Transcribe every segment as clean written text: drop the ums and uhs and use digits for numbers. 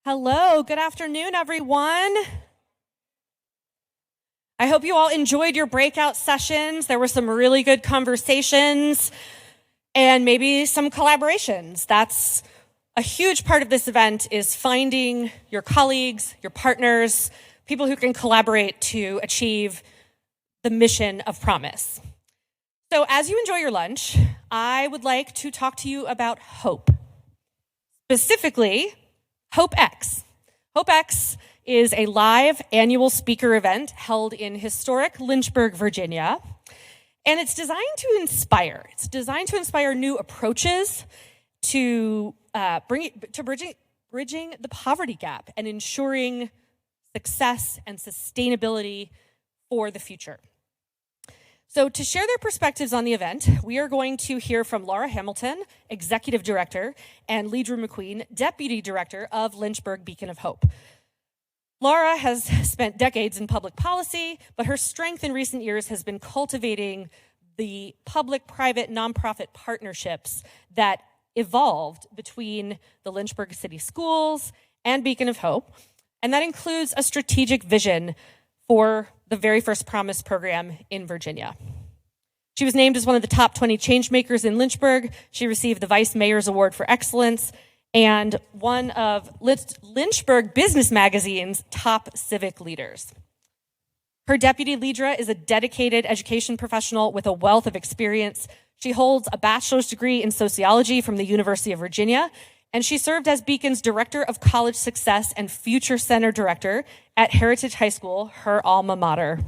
Hello, good afternoon, everyone. I hope you all enjoyed your breakout sessions. There were some really good conversations and maybe some collaborations. That's a huge part of this event, is finding your colleagues, your partners, people who can collaborate to achieve the mission of Promise. So as you enjoy your lunch, I would like to talk to you about hope. Specifically, HOPEx. HOPEx is a live annual speaker event held in historic Lynchburg, Virginia, and it's designed to inspire. It's designed to inspire new approaches to bridging the poverty gap and ensuring success and sustainability for the future. So to share their perspectives on the event, we are going to hear from Laura Hamilton, Executive Director, and Leidra McQueen, Deputy Director of Lynchburg Beacon of Hope. Laura has spent decades in public policy, but her strength in recent years has been cultivating the public-private nonprofit partnerships that evolved between the Lynchburg City Schools and Beacon of Hope, and that includes a strategic vision for the very first Promise program in Virginia. She was named as one of the top 20 changemakers in Lynchburg. She received the Vice Mayor's Award for Excellence and one of Lynchburg Business Magazine's top civic leaders. Her deputy, Leidra, is a dedicated education professional with a wealth of experience. She holds a bachelor's degree in sociology from the University of Virginia, and she served as Beacon's Director of College Success and Future Center Director at Heritage High School, her alma mater.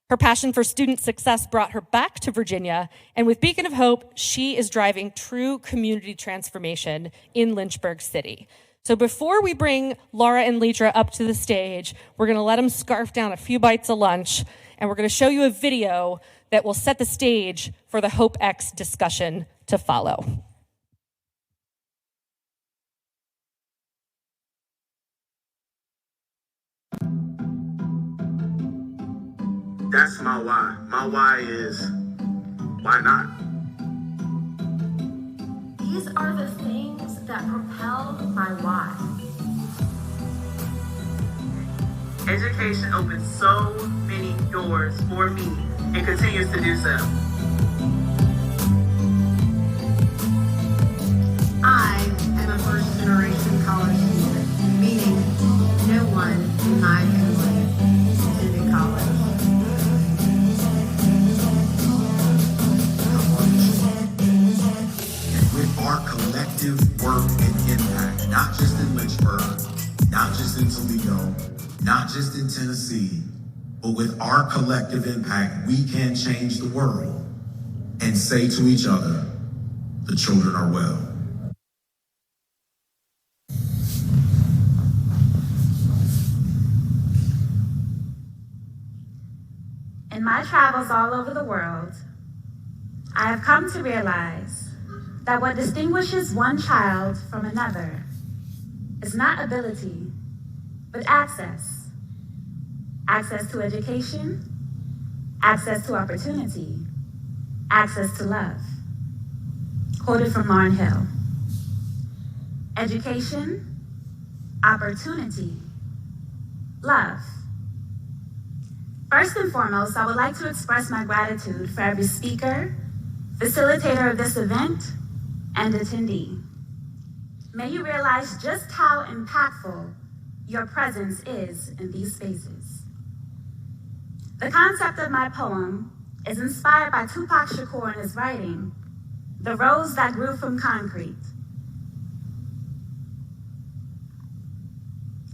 Her passion for student success brought her back to Virginia, and with Beacon of Hope, she is driving true community transformation in Lynchburg City. So before we bring Laura and Leidra up to the stage, we're gonna let them scarf down a few bites of lunch, and we're gonna show you a video that will set the stage for the HOPEx discussion to follow. That's my why. My why is, why not? These are the things that propel my why. Education opened so many doors for me and continues to do so. I am a first-generation college student, meaning no one in my family attended college. With our collective work and impact, not just in Lynchburg, not just in Toledo, not just in Tennessee, but with our collective impact, we can change the world and say to each other, the children are well. In my travels all over the world, I have come to realize that what distinguishes one child from another is not ability, but access. Access to education, access to opportunity, access to love. Quoted from Lauryn Hill. Education, opportunity, love. First and foremost, I would like to express my gratitude for every speaker, facilitator of this event, and attendee. May you realize just how impactful your presence is in these spaces. The concept of my poem is inspired by Tupac Shakur in his writing, The Rose That Grew from Concrete.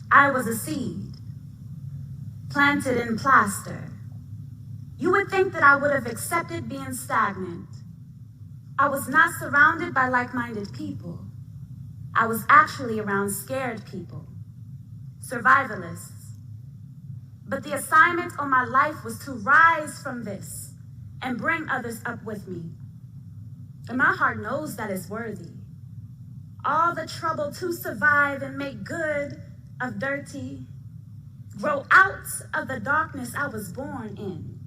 I was a seed, planted in plaster. You would think that I would have accepted being stagnant. I was not surrounded by like-minded people. I was actually around scared people, survivalists. But the assignment on my life was to rise from this and bring others up with me. And my heart knows that it's worthy. All the trouble to survive and make good of dirty, grow out of the darkness I was born in.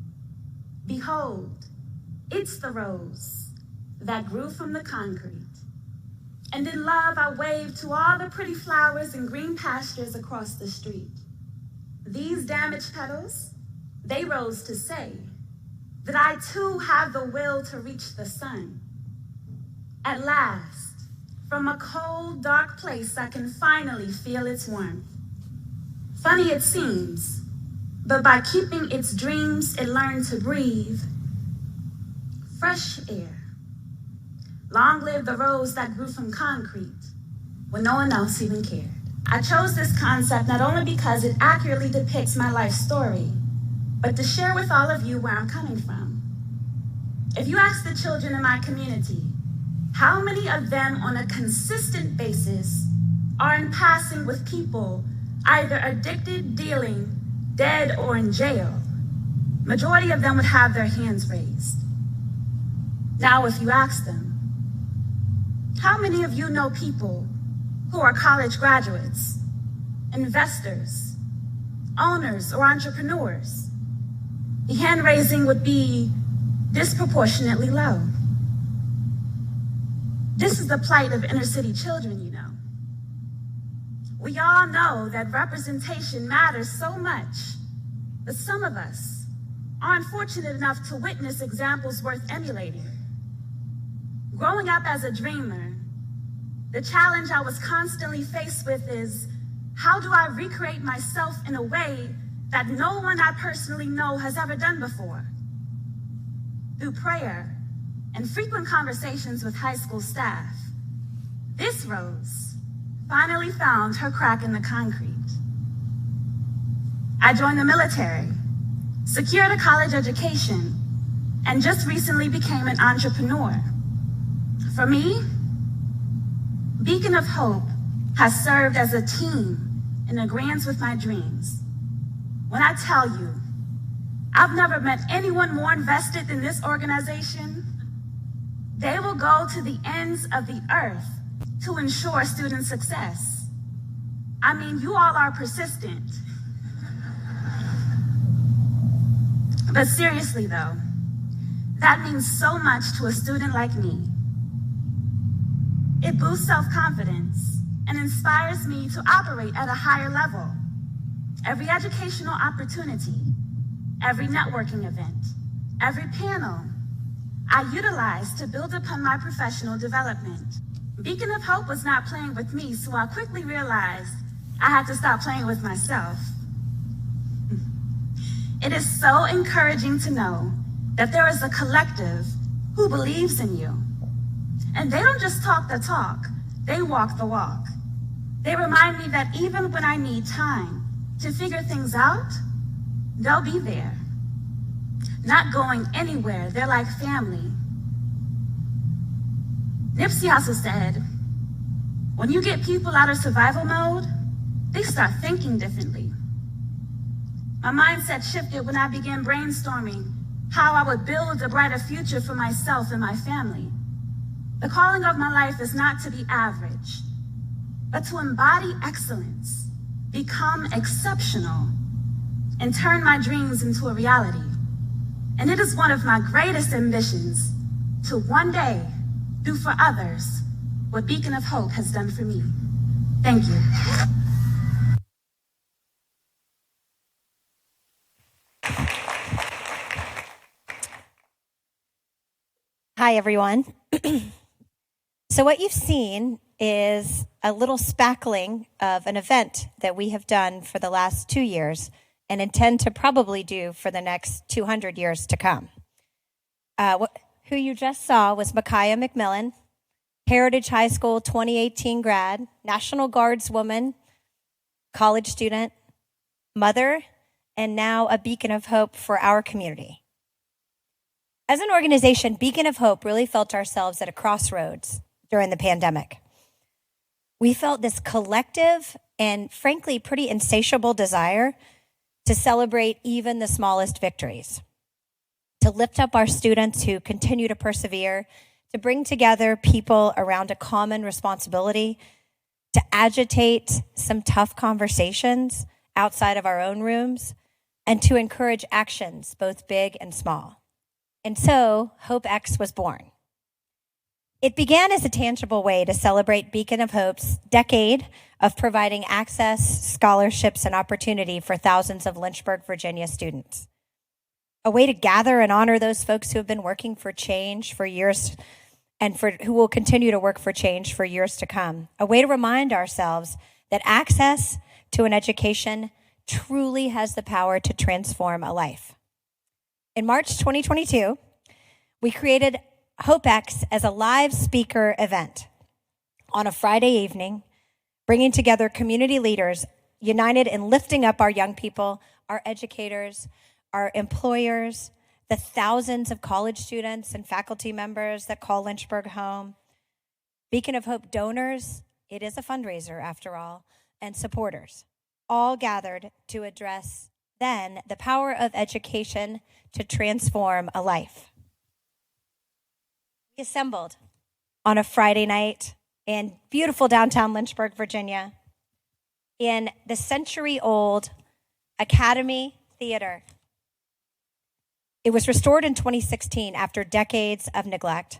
Behold, it's the rose that grew from the concrete. And in love, I waved to all the pretty flowers and green pastures across the street. These damaged petals, they rose to say that I too have the will to reach the sun. At last, from a cold, dark place, I can finally feel its warmth. Funny it seems, but by keeping its dreams, it learned to breathe fresh air. Long live the rose that grew from concrete when no one else even cared. I chose this concept not only because it accurately depicts my life story, but to share with all of you where I'm coming from. If you ask the children in my community, how many of them on a consistent basis are in passing with people either addicted, dealing, dead, or in jail, majority of them would have their hands raised. Now, if you ask them, how many of you know people who are college graduates, investors, owners, or entrepreneurs? The hand raising would be disproportionately low. This is the plight of inner city children, you know. We all know that representation matters so much, but some of us aren't fortunate enough to witness examples worth emulating. Growing up as a dreamer, the challenge I was constantly faced with is, how do I recreate myself in a way that no one I personally know has ever done before? Through prayer and frequent conversations with high school staff, this rose finally found her crack in the concrete. I joined the military, secured a college education, and just recently became an entrepreneur. For me, Beacon of Hope has served as a team in agreement with my dreams. When I tell you, I've never met anyone more invested in this organization. They will go to the ends of the earth to ensure student success. I mean, you all are persistent. But seriously though, that means so much to a student like me. It boosts self-confidence and inspires me to operate at a higher level. Every educational opportunity, every networking event, every panel, I utilize to build upon my professional development. Beacon of Hope was not playing with me, so I quickly realized I had to stop playing with myself. It is so encouraging to know that there is a collective who believes in you. And they don't just talk the talk, they walk the walk. They remind me that even when I need time to figure things out, they'll be there. Not going anywhere, they're like family. Nipsey also said, when you get people out of survival mode, they start thinking differently. My mindset shifted when I began brainstorming how I would build a brighter future for myself and my family. The calling of my life is not to be average, but to embody excellence, become exceptional, and turn my dreams into a reality. And it is one of my greatest ambitions to one day do for others what Beacon of Hope has done for me. Thank you. Hi, everyone. So what you've seen is a little spackling of an event that we have done for the last 2 years and intend to probably do for the next 200 years to come. Who you just saw was Micaiah McMillan, Heritage High School 2018 grad, National Guardswoman, college student, mother, and now a beacon of hope for our community. As an organization, Beacon of Hope really felt ourselves at a crossroads during the pandemic. We felt this collective and frankly pretty insatiable desire to celebrate even the smallest victories, to lift up our students who continue to persevere, to bring together people around a common responsibility, to agitate some tough conversations outside of our own rooms, and to encourage actions, both big and small. And so HOPEx was born. It began as a tangible way to celebrate Beacon of Hope's decade of providing access, scholarships, and opportunity for thousands of Lynchburg, Virginia students. A way to gather and honor those folks who have been working for change for years and who will continue to work for change for years to come. A way to remind ourselves that access to an education truly has the power to transform a life. In March 2022, we created HOPEx as a live speaker event on a Friday evening, bringing together community leaders united in lifting up our young people, our educators, our employers, the thousands of college students and faculty members that call Lynchburg home, Beacon of Hope donors, it is a fundraiser after all, and supporters, all gathered to address then the power of education to transform a life. We assembled on a Friday night in beautiful downtown Lynchburg, Virginia, in the century-old Academy Theater. It was restored in 2016 after decades of neglect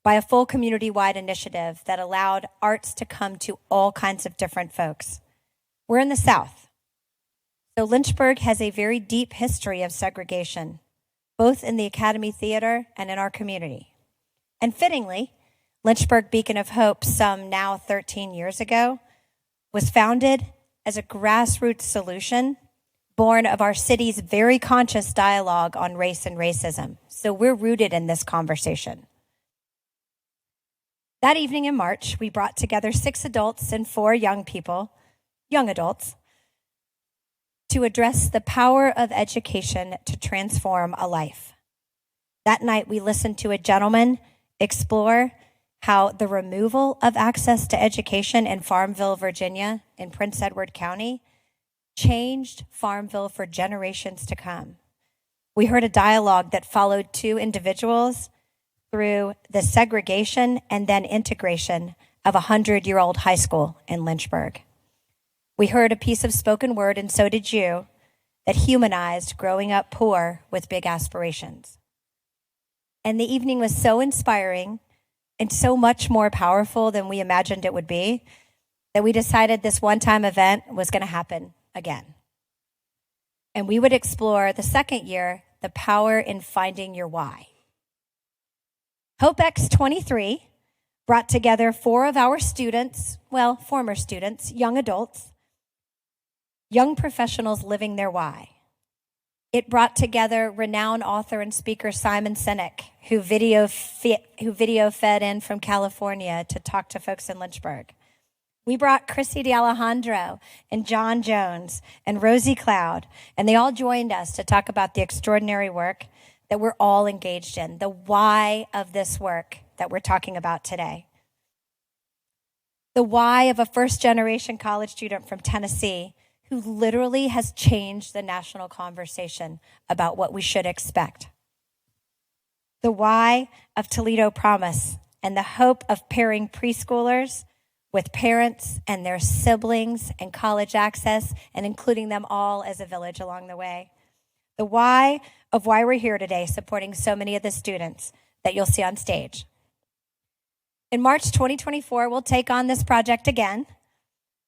by a full community-wide initiative that allowed arts to come to all kinds of different folks. We're in the South, so Lynchburg has a very deep history of segregation, both in the Academy Theater and in our community. And fittingly, Lynchburg Beacon of Hope, some now 13 years ago, was founded as a grassroots solution born of our city's very conscious dialogue on race and racism. So we're rooted in this conversation. That evening in March, we brought together 6 adults and 4 young adults, to address the power of education to transform a life. That night, we listened to a gentleman explore how the removal of access to education in Farmville, Virginia, in Prince Edward County, changed Farmville for generations to come. We heard a dialogue that followed 2 individuals through the segregation and then integration of a 100-year-old high school in Lynchburg. We heard a piece of spoken word, and so did you, that humanized growing up poor with big aspirations. And the evening was so inspiring and so much more powerful than we imagined it would be that we decided this one-time event was going to happen again. And we would explore the second year, the power in finding your why. HOPEx 23 brought together 4 of our students, well, former students, young adults, young professionals living their why. It brought together renowned author and speaker Simon Sinek, who video fed in from California to talk to folks in Lynchburg. We brought Chrissy D'Alejandro and John Jones and Rosie Cloud, and they all joined us to talk about the extraordinary work that we're all engaged in, the why of this work that we're talking about today. The why of a first-generation college student from Tennessee who literally has changed the national conversation about what we should expect. The why of Toledo Promise and the hope of pairing preschoolers with parents and their siblings and college access and including them all as a village along the way. The why of why we're here today supporting so many of the students that you'll see on stage. In March 2024, we'll take on this project again,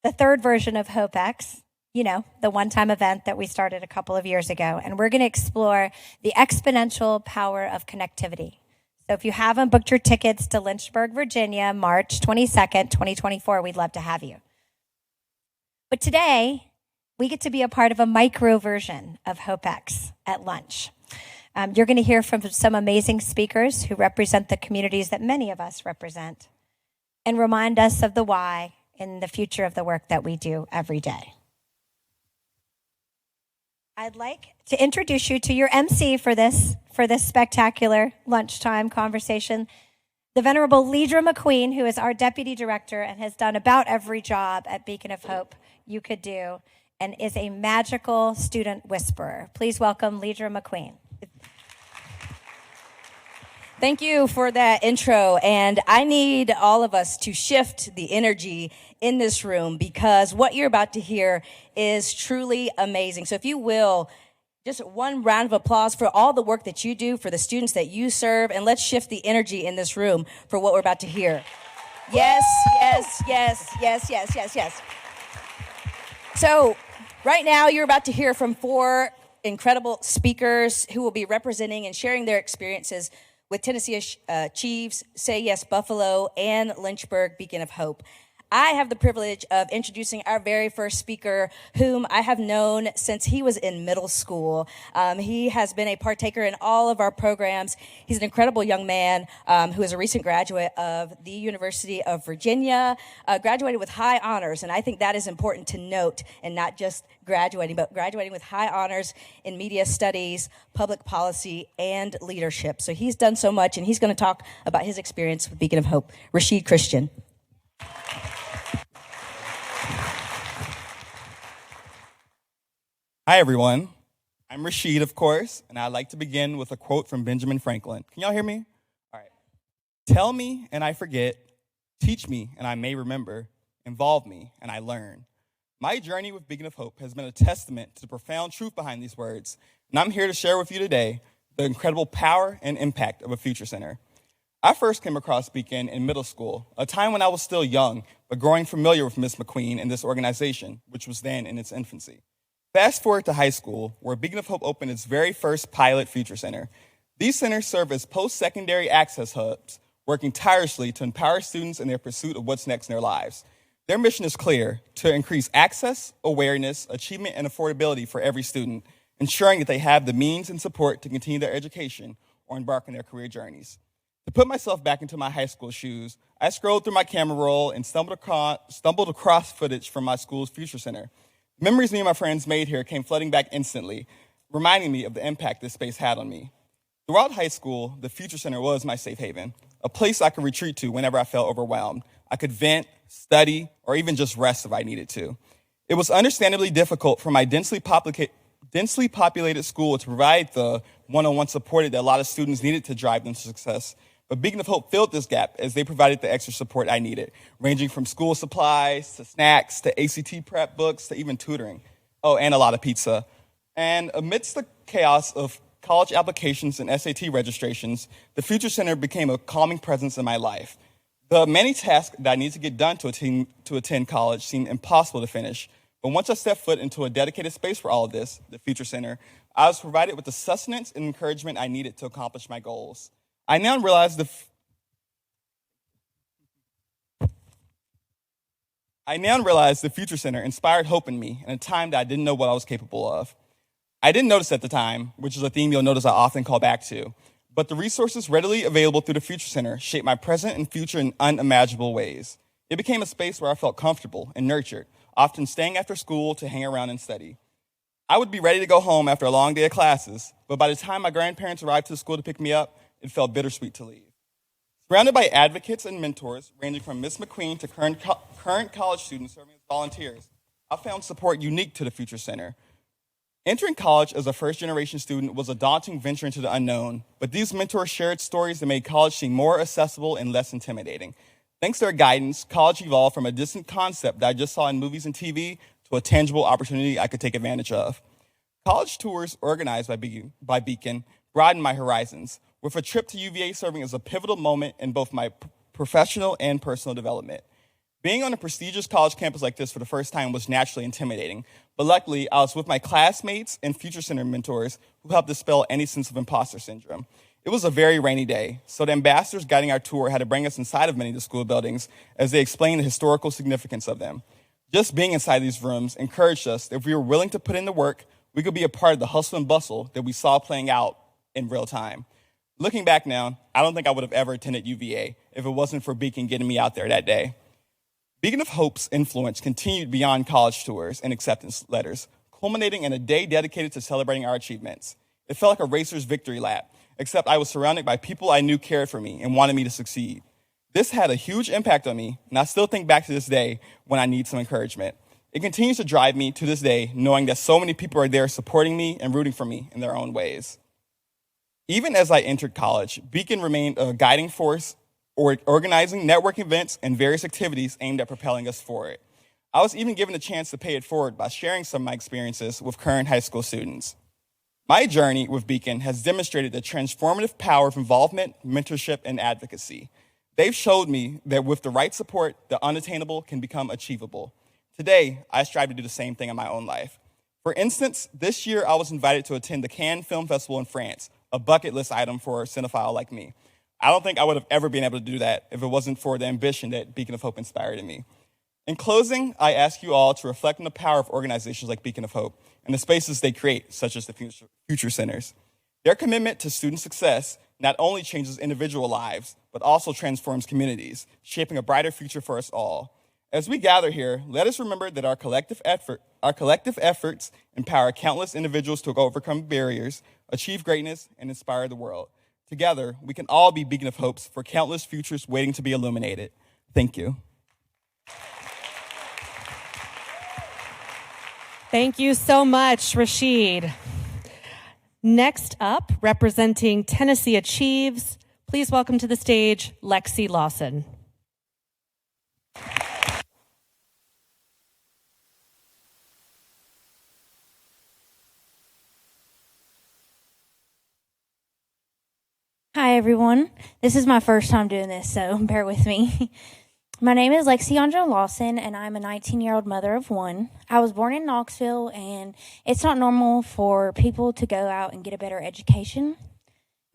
the 3rd version of HOPEx, the one-time event that we started a couple of years ago. And we're going to explore the exponential power of connectivity. So if you haven't booked your tickets to Lynchburg, Virginia, March 22nd, 2024, we'd love to have you. But today, we get to be a part of a micro version of HOPEx at lunch. You're going to hear from some amazing speakers who represent the communities that many of us represent and remind us of the why in the future of the work that we do every day. I'd like to introduce you to your MC for this spectacular lunchtime conversation, the Venerable Leidra McQueen, who is our Deputy Director and has done about every job at Beacon of Hope you could do and is a magical student whisperer. Please welcome Leidra McQueen. Thank you for that intro, and I need all of us to shift the energy in this room because what you're about to hear is truly amazing. So if you will, Just one round of applause for all the work that you do, for the students that you serve, and let's shift the energy in this room for what we're about to hear. Yes, yes, yes, yes, yes, yes, yes. So right now you're about to hear from 4 incredible speakers who will be representing and sharing their experiences with Tennessee Chiefs, Say Yes Buffalo, and Lynchburg Beacon of Hope. I have the privilege of introducing our very first speaker, whom I have known since he was in middle school. He has been a partaker in all of our programs. He's an incredible young man who is a recent graduate of the University of Virginia, graduated with high honors, and I think that is important to note, and not just graduating, but graduating with high honors in media studies, public policy, and leadership. So he's done so much, and he's going to talk about his experience with Beacon of Hope. Rashid Christian. Hi, everyone. I'm Rashid, of course, and I'd like to begin with a quote from Benjamin Franklin. Can y'all hear me? All right. Tell me, and I forget. Teach me, and I may remember. Involve me, and I learn. My journey with Beacon of Hope has been a testament to the profound truth behind these words, and I'm here to share with you today the incredible power and impact of a Future Center. I first came across Beacon in middle school, a time when I was still young, but growing familiar with Ms. McQueen and this organization, which was then in its infancy. Fast forward to high school, where Beacon of Hope opened its very first pilot Future Center. These centers serve as post-secondary access hubs, working tirelessly to empower students in their pursuit of what's next in their lives. Their mission is clear: to increase access, awareness, achievement, and affordability for every student, ensuring that they have the means and support to continue their education or embark on their career journeys. To put myself back into my high school shoes, I scrolled through my camera roll and stumbled across footage from my school's Future Center. Memories me and my friends made here came flooding back instantly, reminding me of the impact this space had on me. Throughout high school, the Future Center was my safe haven, a place I could retreat to whenever I felt overwhelmed. I could vent, study, or even just rest if I needed to. It was understandably difficult for my densely populated school to provide the one-on-one support that a lot of students needed to drive them to success. But Beacon of Hope filled this gap as they provided the extra support I needed, ranging from school supplies to snacks to ACT prep books to even tutoring. Oh, and a lot of pizza. And amidst the chaos of college applications and SAT registrations, the Future Center became a calming presence in my life. The many tasks that I needed to get done to attend college seemed impossible to finish. But once I stepped foot into a dedicated space for all of this, the Future Center, I was provided with the sustenance and encouragement I needed to accomplish my goals. I now realize the Future Center inspired hope in me in a time that I didn't know what I was capable of. I didn't notice at the time, which is a theme you'll notice I often call back to, but the resources readily available through the Future Center shaped my present and future in unimaginable ways. It became a space where I felt comfortable and nurtured, often staying after school to hang around and study. I would be ready to go home after a long day of classes, but by the time my grandparents arrived to the school to pick me up, it felt bittersweet to leave. Surrounded by advocates and mentors, ranging from Ms. McQueen to current college students serving as volunteers, I found support unique to the Future Center. Entering college as a first-generation student was a daunting venture into the unknown, but these mentors shared stories that made college seem more accessible and less intimidating. Thanks to their guidance, college evolved from a distant concept that I just saw in movies and TV to a tangible opportunity I could take advantage of. College tours organized by Beacon broadened my horizons, with a trip to UVA serving as a pivotal moment in both my professional and personal development. Being on a prestigious college campus like this for the first time was naturally intimidating, but luckily I was with my classmates and Future Center mentors who helped dispel any sense of imposter syndrome. It was a very rainy day, so the ambassadors guiding our tour had to bring us inside of many of the school buildings as they explained the historical significance of them. Just being inside these rooms encouraged us that if we were willing to put in the work, we could be a part of the hustle and bustle that we saw playing out in real time. Looking back now, I don't think I would have ever attended UVA if it wasn't for Beacon getting me out there that day. Beacon of Hope's influence continued beyond college tours and acceptance letters, culminating in a day dedicated to celebrating our achievements. It felt like a racer's victory lap, except I was surrounded by people I knew cared for me and wanted me to succeed. This had a huge impact on me, and I still think back to this day when I need some encouragement. It continues to drive me to this day, knowing that so many people are there supporting me and rooting for me in their own ways. Even as I entered college, Beacon remained a guiding force, organizing network events and various activities aimed at propelling us forward. I was even given a chance to pay it forward by sharing some of my experiences with current high school students. My journey with Beacon has demonstrated the transformative power of involvement, mentorship, and advocacy. They've showed me that with the right support, the unattainable can become achievable. Today, I strive to do the same thing in my own life. For instance, this year I was invited to attend the Cannes Film Festival in France, a bucket list item for a cinephile like me. I don't think I would have ever been able to do that if it wasn't for the ambition that Beacon of Hope inspired in me. In closing, I ask you all to reflect on the power of organizations like Beacon of Hope and the spaces they create, such as the Future Centers. Their commitment to student success not only changes individual lives, but also transforms communities, shaping a brighter future for us all. As we gather here, let us remember that our collective efforts empower countless individuals to overcome barriers, achieve greatness, and inspire the world. Together, we can all be Beacon of Hopes for countless futures waiting to be illuminated. Thank you. Thank you so much, Rashid. Next up, representing Tennessee Achieves, please welcome to the stage Lexi Lawson. Hi, everyone. This is my first time doing this, so bear with me. My name is Lexiandra Lawson, and I'm a 19-year-old mother of one. I was born in Knoxville, and it's not normal for people to go out and get a better education.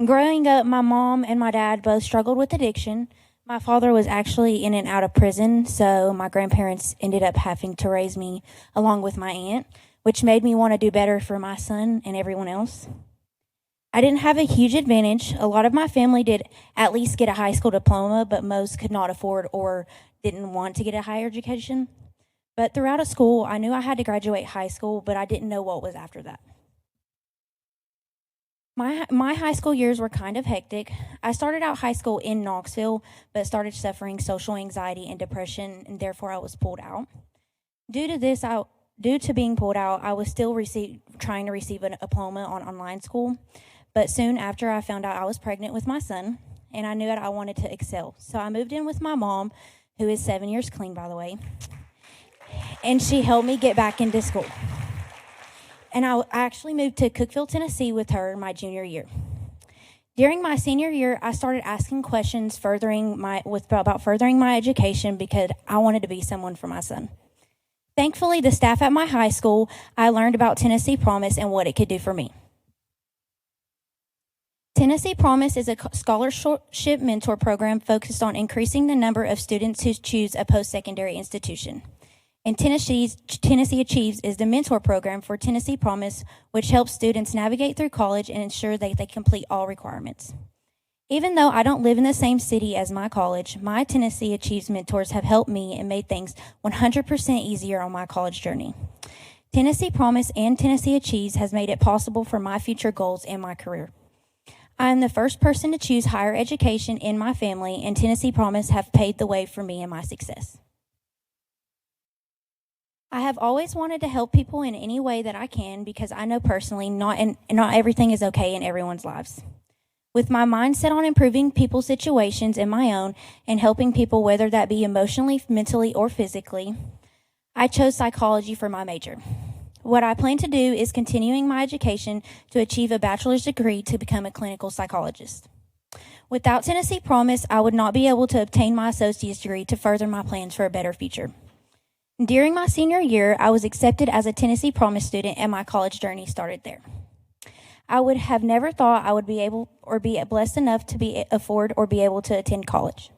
Growing up, my mom and my dad both struggled with addiction. My father was actually in and out of prison, so my grandparents ended up having to raise me along with my aunt, which made me want to do better for my son and everyone else. I didn't have a huge advantage. A lot of my family did at least get a high school diploma, but most could not afford or didn't want to get a higher education. But throughout school, I knew I had to graduate high school, but I didn't know what was after that. My high school years were kind of hectic. I started out high school in Knoxville, but started suffering social anxiety and depression, and therefore I was pulled out. Due to being pulled out, I was still trying to receive a diploma on online school. But soon after, I found out I was pregnant with my son, and I knew that I wanted to excel. So I moved in with my mom, who is 7 years clean, by the way, and she helped me get back into school. And I actually moved to Cookeville, Tennessee with her my junior year. During my senior year, I started asking questions about furthering my education because I wanted to be someone for my son. Thankfully, the staff at my high school, I learned about Tennessee Promise and what it could do for me. Tennessee Promise is a scholarship mentor program focused on increasing the number of students who choose a post-secondary institution. And Tennessee Achieves is the mentor program for Tennessee Promise, which helps students navigate through college and ensure that they complete all requirements. Even though I don't live in the same city as my college, my Tennessee Achieves mentors have helped me and made things 100% easier on my college journey. Tennessee Promise and Tennessee Achieves has made it possible for my future goals and my career. I am the first person to choose higher education in my family, and Tennessee Promise have paved the way for me and my success. I have always wanted to help people in any way that I can because I know personally not everything is okay in everyone's lives. With my mindset on improving people's situations and my own and helping people, whether that be emotionally, mentally, or physically, I chose psychology for my major. What I plan to do is continuing my education to achieve a bachelor's degree to become a clinical psychologist. Without Tennessee Promise, I would not be able to obtain my associate's degree to further my plans for a better future. During my senior year, I was accepted as a Tennessee Promise student, and my college journey started there. I would have never thought I would be able or be blessed enough to afford or be able to attend college.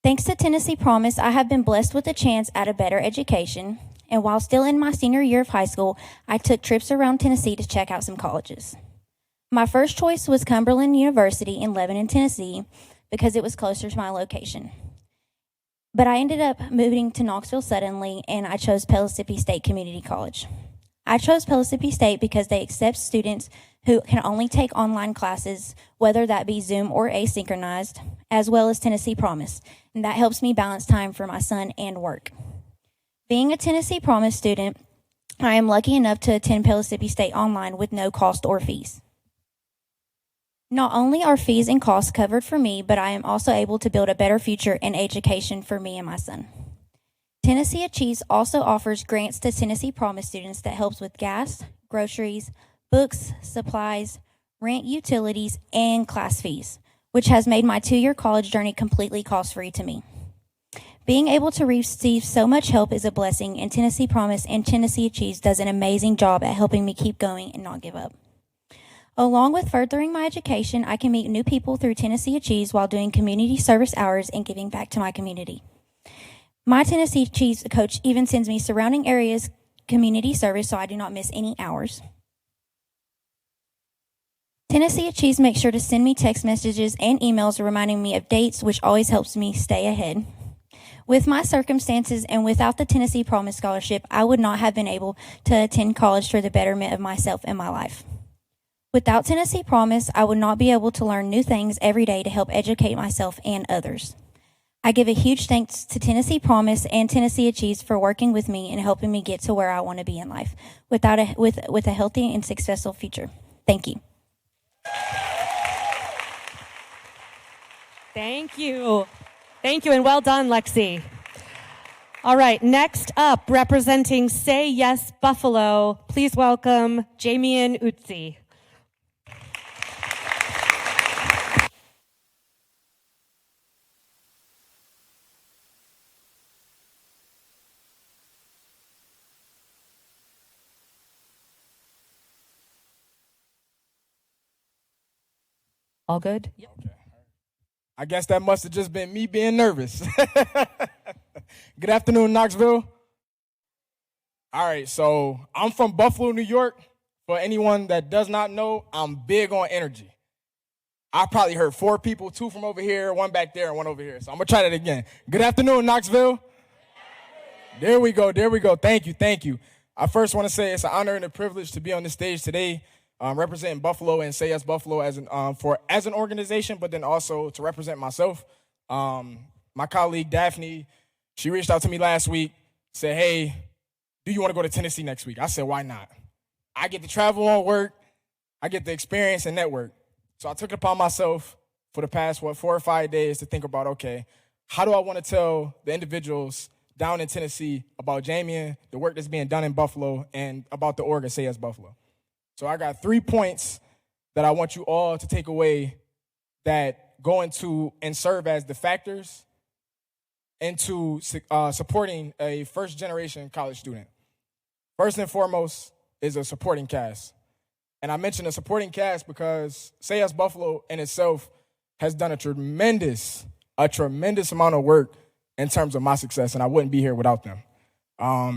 Thanks to Tennessee Promise, I have been blessed with a chance at a better education, and while still in my senior year of high school, I took trips around Tennessee to check out some colleges. My first choice was Cumberland University in Lebanon, Tennessee, because it was closer to my location. But I ended up moving to Knoxville suddenly, and I chose Pellissippi State Community College. I chose Pellissippi State because they accept students who can only take online classes, whether that be Zoom or asynchronized, as well as Tennessee Promise, and that helps me balance time for my son and work. Being a Tennessee Promise student, I am lucky enough to attend Pellissippi State online with no cost or fees. Not only are fees and costs covered for me, but I am also able to build a better future and education for me and my son. Tennessee Achieves also offers grants to Tennessee Promise students that helps with gas, groceries, books, supplies, rent, utilities, and class fees, which has made my 2-year college journey completely cost-free to me. Being able to receive so much help is a blessing, and Tennessee Promise and Tennessee Achieves does an amazing job at helping me keep going and not give up. Along with furthering my education, I can meet new people through Tennessee Achieves while doing community service hours and giving back to my community. My Tennessee Achieves coach even sends me surrounding areas community service so I do not miss any hours. Tennessee Achieves makes sure to send me text messages and emails reminding me of dates, which always helps me stay ahead. With my circumstances and without the Tennessee Promise Scholarship, I would not have been able to attend college for the betterment of myself and my life. Without Tennessee Promise, I would not be able to learn new things every day to help educate myself and others. I give a huge thanks to Tennessee Promise and Tennessee Achieves for working with me and helping me get to where I want to be in life with a healthy and successful future. Thank you. Thank you. Thank you, and well done, Lexi. All right, next up, representing Say Yes Buffalo, please welcome Jamian Utsi. All good? Okay. I guess that must have just been me being nervous. Good afternoon, Knoxville. All right, so I'm from Buffalo, New York. For anyone that does not know, I'm big on energy. I probably heard 4 people, 2 from over here, 1 back there, and 1 over here. So I'm going to try that again. Good afternoon, Knoxville. There we go. Thank you. I first want to say it's an honor and a privilege to be on this stage today, representing Buffalo and Say Yes Buffalo as an organization, but then also to represent myself. My colleague Daphne, she reached out to me last week, said, "Hey, do you want to go to Tennessee next week?" I said, "Why not? I get to travel on work, I get the experience and network." So I took it upon myself for the past 4 or 5 days to think about, okay, how do I want to tell the individuals down in Tennessee about Jamian, the work that's being done in Buffalo, and about the org at Say Yes Buffalo. So I got 3 points that I want you all to take away that go into and serve as the factors into supporting a first-generation college student. First and foremost is a supporting cast. And I mention a supporting cast because Say Yes Buffalo in itself has done a tremendous amount of work in terms of my success, and I wouldn't be here without them.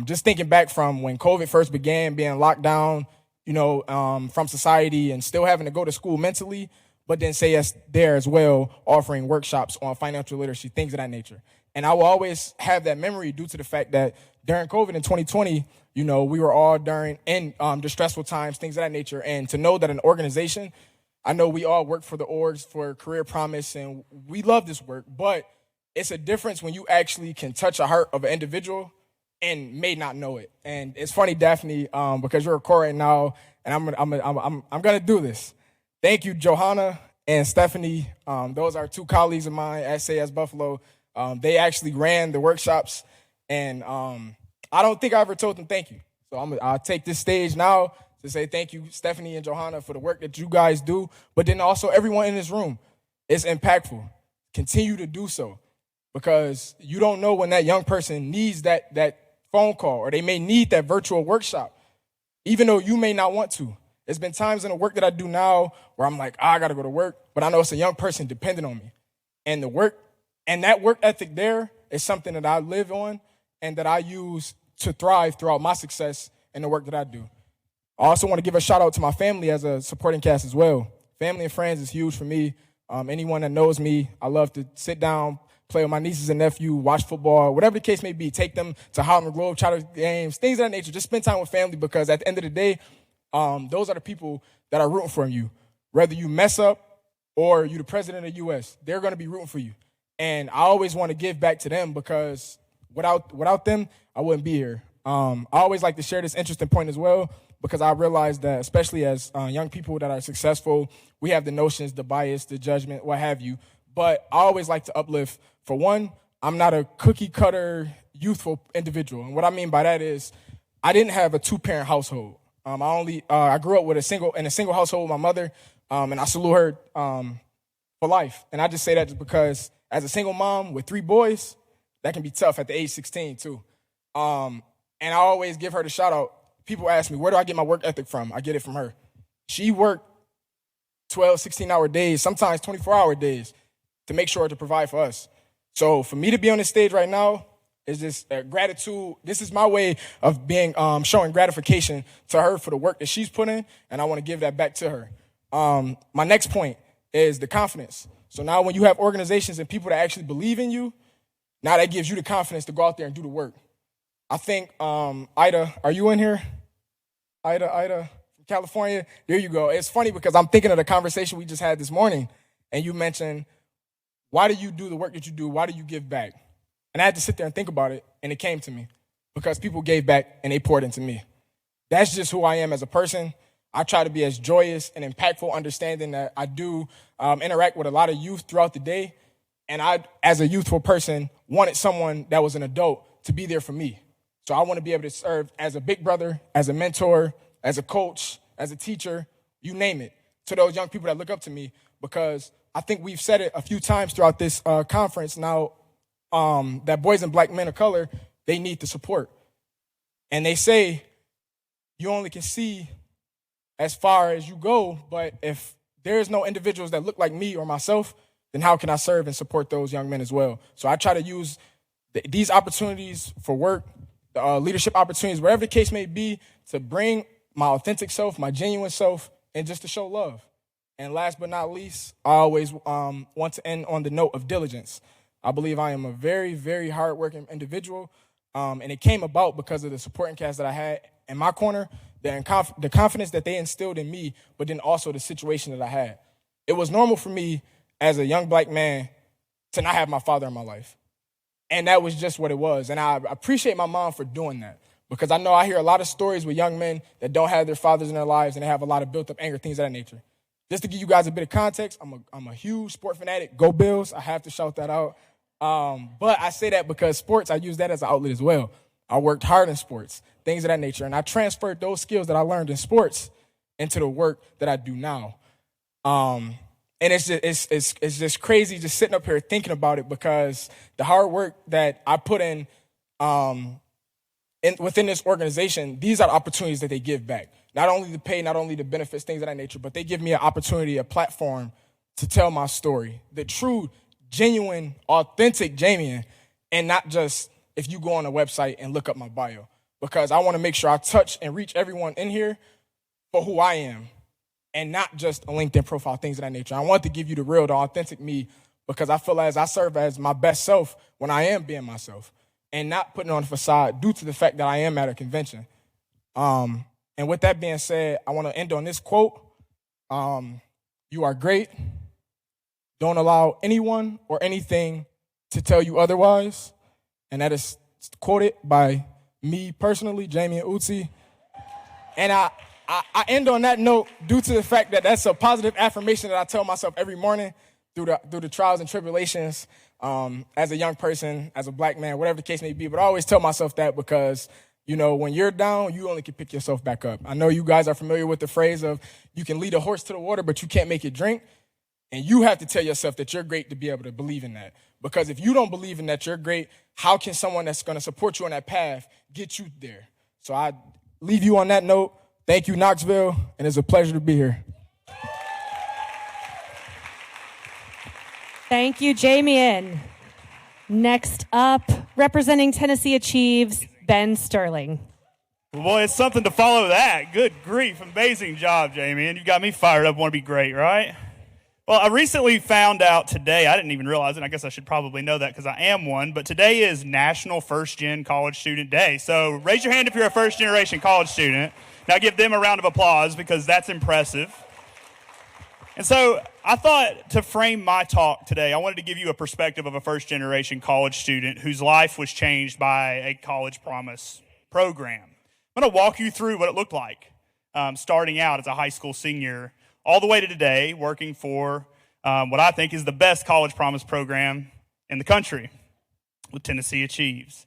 Just thinking back from when COVID first began, being locked down, from society and still having to go to school mentally, but then Say Yes there as well, offering workshops on financial literacy, things of that nature. And I will always have that memory due to the fact that during COVID in 2020, we were all during distressful times, things of that nature. And to know that an organization, I know we all work for the orgs for Career Promise, and we love this work, but it's a difference when you actually can touch a heart of an individual and may not know it. And it's funny, Daphne, because you're a core right now, and I'm gonna do this. Thank you, Johanna and Stephanie. Those are 2 colleagues of mine at Say Yes Buffalo. They actually ran the workshops, and I don't think I ever told them thank you. So I'll take this stage now to say thank you, Stephanie and Johanna, for the work that you guys do, but then also everyone in this room. It's impactful. Continue to do so, because you don't know when that young person needs that phone call, or they may need that virtual workshop, even though you may not want to. There's been times in the work that I do now where I'm like, I got to go to work, but I know it's a young person dependent on me. And the work, and that work ethic there is something that I live on and that I use to thrive throughout my success in the work that I do. I also want to give a shout out to my family as a supporting cast as well. Family and friends is huge for me. Anyone that knows me, I love to sit down, play with my nieces and nephew, watch football, whatever the case may be, take them to Harlem Globetrotter games, things of that nature. Just spend time with family, because at the end of the day, those are the people that are rooting for you. Whether you mess up or you're the president of the U.S., they're going to be rooting for you. And I always want to give back to them, because without them, I wouldn't be here. I always like to share this interesting point as well, because I realize that, especially as young people that are successful, we have the notions, the bias, the judgment, what have you. But I always like to uplift. For one, I'm not a cookie-cutter, youthful individual. And what I mean by that is I didn't have a 2-parent household. I grew up with in a single household with my mother, and I salute her for life. And I just say that just because as a single mom with 3 boys, that can be tough at the age 16 too. And I always give her the shout out. People ask me, where do I get my work ethic from? I get it from her. She worked 12, 16-hour days, sometimes 24-hour days to make sure to provide for us. So for me to be on this stage right now is just gratitude. This is my way of being showing gratification to her for the work that she's put in, and I want to give that back to her. My next point is the confidence. So now when you have organizations and people that actually believe in you, now that gives you the confidence to go out there and do the work. I think, Ida, are you in here? Ida from California? There you go. It's funny because I'm thinking of the conversation we just had this morning, and you mentioned, why do you do the work that you do? Why do you give back? And I had to sit there and think about it, and it came to me because people gave back and they poured into me. That's just who I am as a person. I try to be as joyous and impactful, understanding that I do interact with a lot of youth throughout the day, and I, as a youthful person, wanted someone that was an adult to be there for me. So I want to be able to serve as a big brother, as a mentor, as a coach, as a teacher, you name it, to those young people that look up to me, because I think we've said it a few times throughout this conference now, that boys and black men of color, they need the support. And they say you only can see as far as you go, but if there is no individuals that look like me or myself, then how can I serve and support those young men as well? So I try to use these opportunities for work, leadership opportunities, wherever the case may be, to bring my authentic self, my genuine self, and just to show love. And last but not least, I always want to end on the note of diligence. I believe I am a very, very hardworking individual, and it came about because of the supporting cast that I had in my corner, the confidence that they instilled in me, but then also the situation that I had. It was normal for me as a young black man to not have my father in my life. And that was just what it was. And I appreciate my mom for doing that, because I know I hear a lot of stories with young men that don't have their fathers in their lives and they have a lot of built up anger, things of that nature. Just to give you guys a bit of context, I'm a huge sport fanatic. Go Bills. I have to shout that out. But I say that because sports, I use that as an outlet as well. I worked hard in sports, things of that nature. And I transferred those skills that I learned in sports into the work that I do now. And it's just crazy just sitting up here thinking about it, because the hard work that I put in within this organization, these are the opportunities that they give back. Not only the pay, not only the benefits, things of that nature, but they give me an opportunity, a platform to tell my story, the true, genuine, authentic Jamian, and not just if you go on a website and look up my bio, because I want to make sure I touch and reach everyone in here for who I am, and not just a LinkedIn profile, things of that nature. I want to give you the real, the authentic me, because I feel as I serve as my best self when I am being myself and not putting on a facade due to the fact that I am at a convention. And with that being said, I want to end on this quote. You are great. Don't allow anyone or anything to tell you otherwise. And that is quoted by me personally, Jamie and Uzi. And I end on that note due to the fact that that's a positive affirmation that I tell myself every morning through the trials and tribulations, as a young person, as a black man, whatever the case may be. But I always tell myself that because, you know, when you're down, you only can pick yourself back up. I know you guys are familiar with the phrase of you can lead a horse to the water, but you can't make it drink. And you have to tell yourself that you're great to be able to believe in that. Because if you don't believe in that you're great, how can someone that's going to support you on that path get you there? So I leave you on that note. Thank you, Knoxville, and it's a pleasure to be here. Thank you, Jamian. Next up, representing Tennessee Achieves, Ben Sterling. Well, boy, it's something to follow that. Good grief. Amazing job, Jamian. You got me fired up, want to be great, right? Well, I recently found out today, I didn't even realize it, I guess I should probably know that because I am one, but today is National First Gen College Student Day. So raise your hand if you're a first generation college student. Now give them a round of applause because that's impressive. And so I thought to frame my talk today, I wanted to give you a perspective of a first generation college student whose life was changed by a College Promise program. I'm going to walk you through what it looked like starting out as a high school senior all the way to today, working for what I think is the best College Promise program in the country with Tennessee Achieves.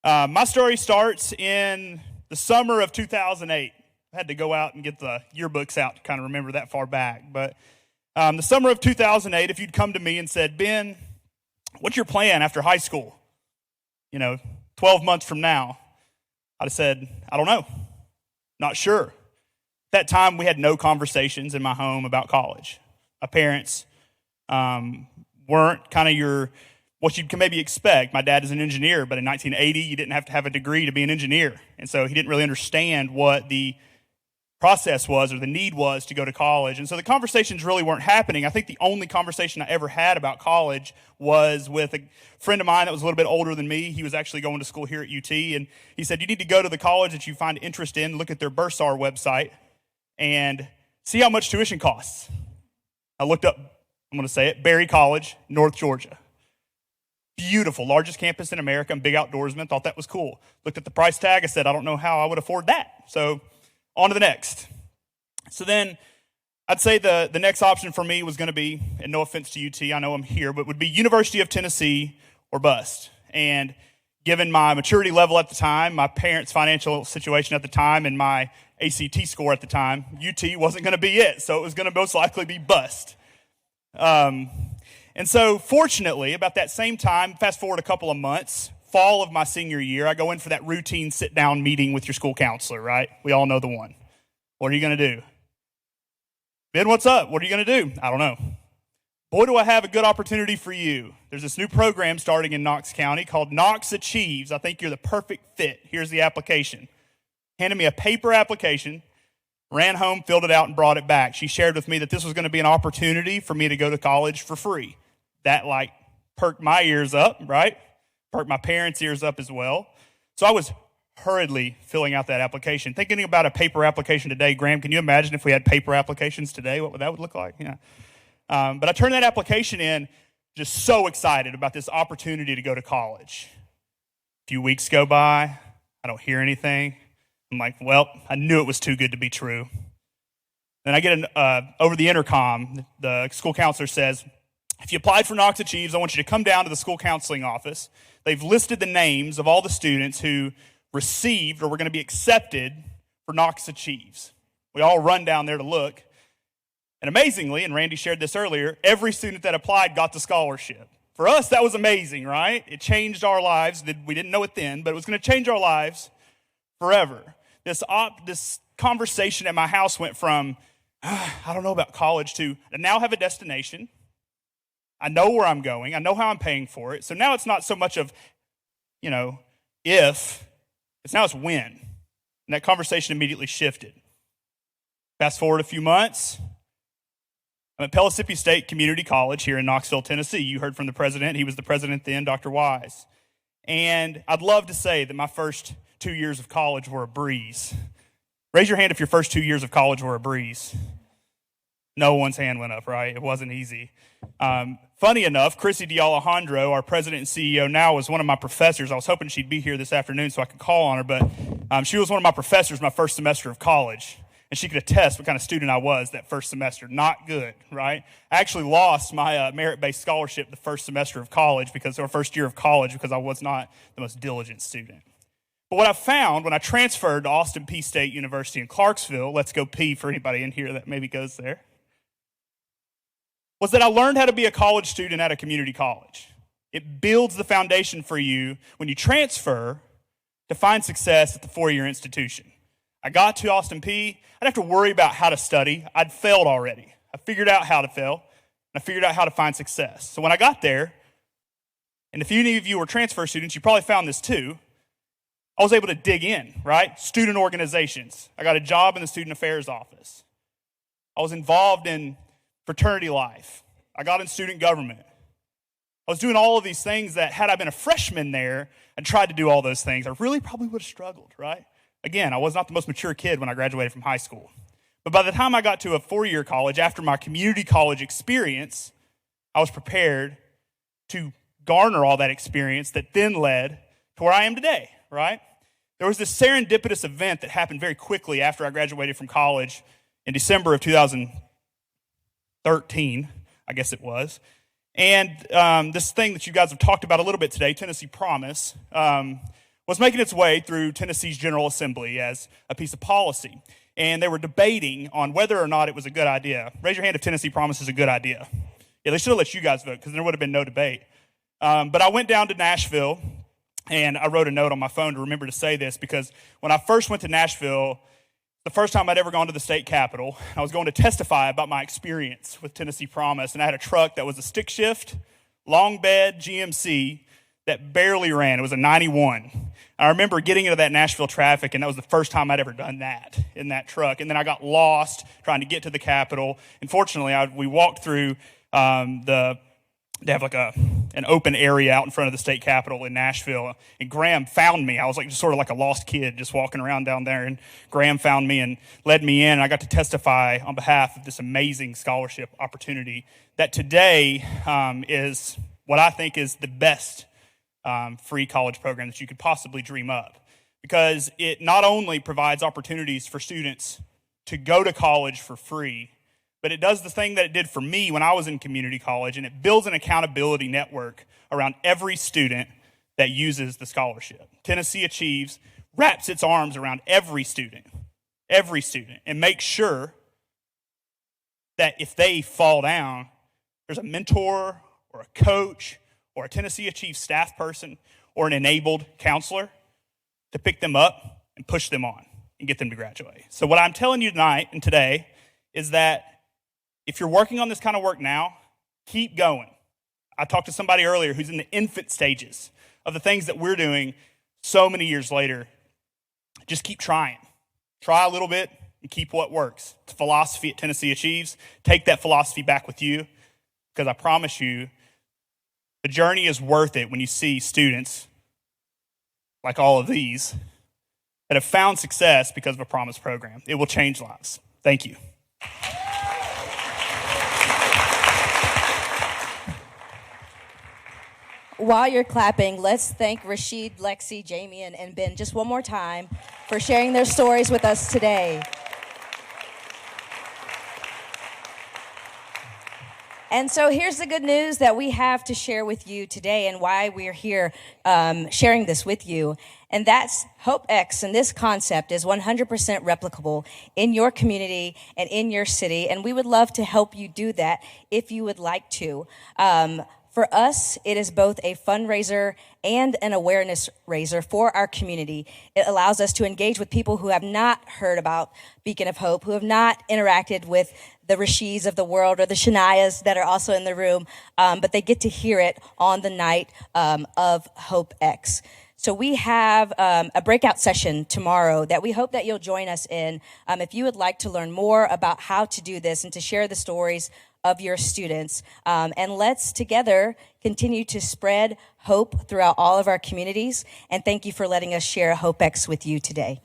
My story starts in the summer of 2008. I had to go out and get the yearbooks out to kind of remember that far back. But the summer of 2008, if you'd come to me and said, Ben, what's your plan after high school? 12 months from now, I'd have said, I don't know. Not sure. At that time, we had no conversations in my home about college. My parents weren't kind of what you can maybe expect. My dad is an engineer, but in 1980, you didn't have to have a degree to be an engineer. And so he didn't really understand what the process was or the need was to go to college. And so the conversations really weren't happening. I think the only conversation I ever had about college was with a friend of mine that was a little bit older than me. He was actually going to school here at UT, and he said, you need to go to the college that you find interest in, look at their Bursar website, and see how much tuition costs. I looked up, I'm going to say it, Berry College, North Georgia. Beautiful, largest campus in America. I'm a big outdoorsman, thought that was cool. Looked at the price tag, I said, I don't know how I would afford that. So on to the next. So then I'd say the next option for me was going to be, and no offense to UT, I know I'm here, but would be University of Tennessee or bust. And given my maturity level at the time, my parents' financial situation at the time, and my ACT score at the time, UT wasn't going to be it. So it was going to most likely be bust. And so fortunately, about that same time, fast forward a couple of months, fall of my senior year, I go in for that routine sit-down meeting with your school counselor, right? We all know the one. What are you going to do? Ben, what's up? What are you going to do? I don't know. Boy, do I have a good opportunity for you. There's this new program starting in Knox County called Knox Achieves. I think you're the perfect fit. Here's the application. Handed me a paper application, ran home, filled it out, and brought it back. She shared with me that this was going to be an opportunity for me to go to college for free. That perked my ears up, right? Perked my parents' ears up as well. So I was hurriedly filling out that application. Thinking about a paper application today, Graham, can you imagine if we had paper applications today, what that would look like? Yeah. But I turned that application in, just so excited about this opportunity to go to college. A few weeks go by, I don't hear anything. I'm like, well, I knew it was too good to be true. Then I get over the intercom, the school counselor says, if you applied for Knox Achieves, I want you to come down to the school counseling office. They've listed the names of all the students who received or were going to be accepted for Knox Achieves. We all run down there to look. And amazingly, and Randy shared this earlier, every student that applied got the scholarship. For us, that was amazing, right? It changed our lives. We didn't know it then, but it was going to change our lives forever. This conversation at my house went from, I don't know about college, to I now have a destination. I know where I'm going. I know how I'm paying for it. So now it's not so much of, if, it's when. And that conversation immediately shifted. Fast forward a few months. I'm at Pellissippi State Community College here in Knoxville, Tennessee. You heard from the president. He was the president then, Dr. Wise. And I'd love to say that my first 2 years of college were a breeze. Raise your hand if your first 2 years of college were a breeze. No one's hand went up, right? It wasn't easy. Funny enough, Chrissy D'Alejandro, our president and CEO now, was one of my professors. I was hoping she'd be here this afternoon so I could call on her, but she was one of my professors my first semester of college. And she could attest what kind of student I was that first semester. Not good, right? I actually lost my merit-based scholarship the first semester of college or first year of college because I was not the most diligent student. But what I found when I transferred to Austin Peay State University in Clarksville, let's go P for anybody in here that maybe goes there, was that I learned how to be a college student at a community college. It builds the foundation for you when you transfer to find success at the four-year institution. I got to Austin Peay. I didn't have to worry about how to study. I'd failed already. I figured out how to fail, and I figured out how to find success. So when I got there, and if any of you were transfer students, you probably found this too, I was able to dig in, right? Student organizations. I got a job in the student affairs office. I was involved in fraternity life. I got in student government. I was doing all of these things that had I been a freshman there and tried to do all those things, I really probably would have struggled, right? Again, I was not the most mature kid when I graduated from high school. But by the time I got to a four-year college, after my community college experience, I was prepared to garner all that experience that then led to where I am today, right? There was this serendipitous event that happened very quickly after I graduated from college in December of 2013, I guess it was. And this thing that you guys have talked about a little bit today, Tennessee Promise, was making its way through Tennessee's General Assembly as a piece of policy. And they were debating on whether or not it was a good idea. Raise your hand if Tennessee Promise is a good idea. Yeah, they should have let you guys vote because there would have been no debate. But I went down to Nashville, and I wrote a note on my phone to remember to say this because when I first went to Nashville, the first time I'd ever gone to the state capitol, I was going to testify about my experience with Tennessee Promise, and I had a truck that was a stick shift, long bed GMC that barely ran. It was a 91. I remember getting into that Nashville traffic, and that was the first time I'd ever done that in that truck. And then I got lost trying to get to the Capitol. And fortunately, we walked through they have like an open area out in front of the state capitol in Nashville. And Graham found me. I was like just sort of like a lost kid just walking around down there. And Graham found me and led me in. And I got to testify on behalf of this amazing scholarship opportunity that today is what I think is the best free college program that you could possibly dream up, because it not only provides opportunities for students to go to college for free, but it does the thing that it did for me when I was in community college, and it builds an accountability network around every student that uses the scholarship. Tennessee Achieves wraps its arms around every student, and makes sure that if they fall down, there's a mentor or a coach or a Tennessee Achieves staff person or an enabled counselor to pick them up and push them on and get them to graduate. So what I'm telling you tonight and today is that if you're working on this kind of work now, keep going. I talked to somebody earlier who's in the infant stages of the things that we're doing so many years later. Just keep trying. Try a little bit and keep what works. It's philosophy at Tennessee Achieves. Take that philosophy back with you, because I promise you, the journey is worth it when you see students like all of these that have found success because of a Promise program. It will change lives. Thank you. While you're clapping, let's thank Rashid, Lexi, Jamie, and Ben just one more time for sharing their stories with us today. And so here's the good news that we have to share with you today and why we're here sharing this with you. And that's HOPEx, and this concept is 100% replicable in your community and in your city. And we would love to help you do that if you would like to. For us, it is both a fundraiser and an awareness raiser for our community. It allows us to engage with people who have not heard about Beacon of Hope, who have not interacted with the Rashids of the world or the Shanias that are also in the room, but they get to hear it on the night of HOPEx. So we have a breakout session tomorrow that we hope that you'll join us in. If you would like to learn more about how to do this and to share the stories of your students. And let's together continue to spread hope throughout all of our communities. And thank you for letting us share HOPEx with you today.